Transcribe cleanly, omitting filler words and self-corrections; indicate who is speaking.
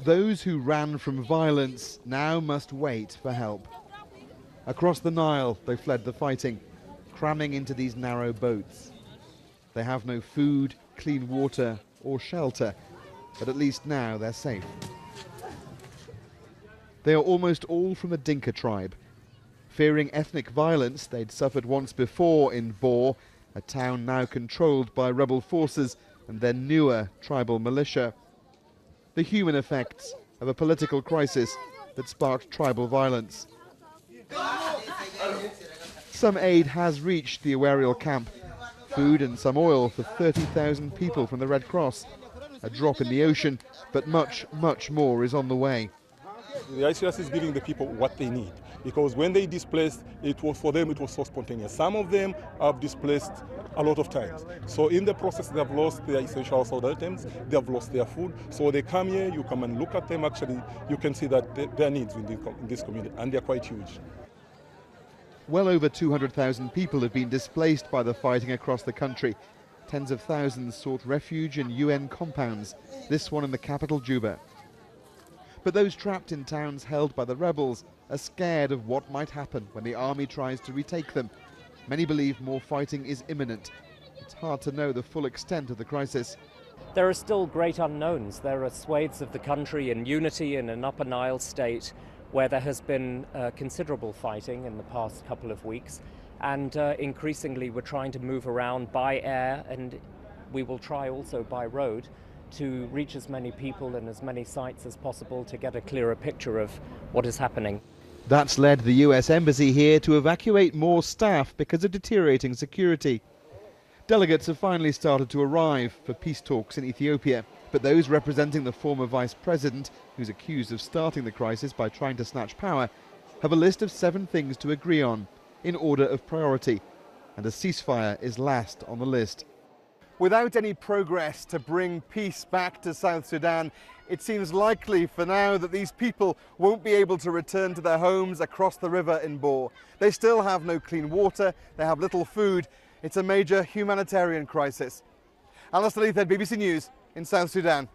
Speaker 1: Those who ran from violence now must wait for help. Across the Nile, they fled the fighting, cramming into these narrow boats. They have no food, clean water or shelter, but at least now they're safe. They are almost all from the Dinka tribe. Fearing ethnic violence they'd suffered once before in Bor, a town now controlled by rebel forces and their newer tribal militia. The human effects of a political crisis that sparked tribal violence. Some aid has reached the Awariel camp. Food and some oil for 30,000 people from the Red Cross. A drop in the ocean, but much, much more is on the way.
Speaker 2: The ICRC is giving the people what they need, because when they displaced, for them it was so spontaneous. Some of them have displaced a lot of times. So in the process, they have lost their essential household items, they have lost their food. So they come here, you come and look at them, actually, you can see that their needs in this community, and they're quite huge.
Speaker 1: Well over 200,000 people have been displaced by the fighting across the country. Tens of thousands sought refuge in UN compounds, this one in the capital, Juba. But those trapped in towns held by the rebels are scared of what might happen when the army tries to retake them. Many believe more fighting is imminent. It's hard to know the full extent of the crisis.
Speaker 3: There are still great unknowns. There are swathes of the country in Unity in an Upper Nile state where there has been considerable fighting in the past couple of weeks. And increasingly we're trying to move around by air, and we will try also by road to reach as many people and as many sites as possible to get a clearer picture of what is happening.
Speaker 1: That's led the US Embassy here to evacuate more staff because of deteriorating security. Delegates have finally started to arrive for peace talks in Ethiopia, but those representing the former vice president, who's accused of starting the crisis by trying to snatch power, have a list of 7 things to agree on in order of priority, and a ceasefire is last on the list. Without any progress to bring peace back to South Sudan, it seems likely for now that these people won't be able to return to their homes across the river in Bor. They still have no clean water, they have little food. It's a major humanitarian crisis. Alistair Leithhead, BBC News in South Sudan.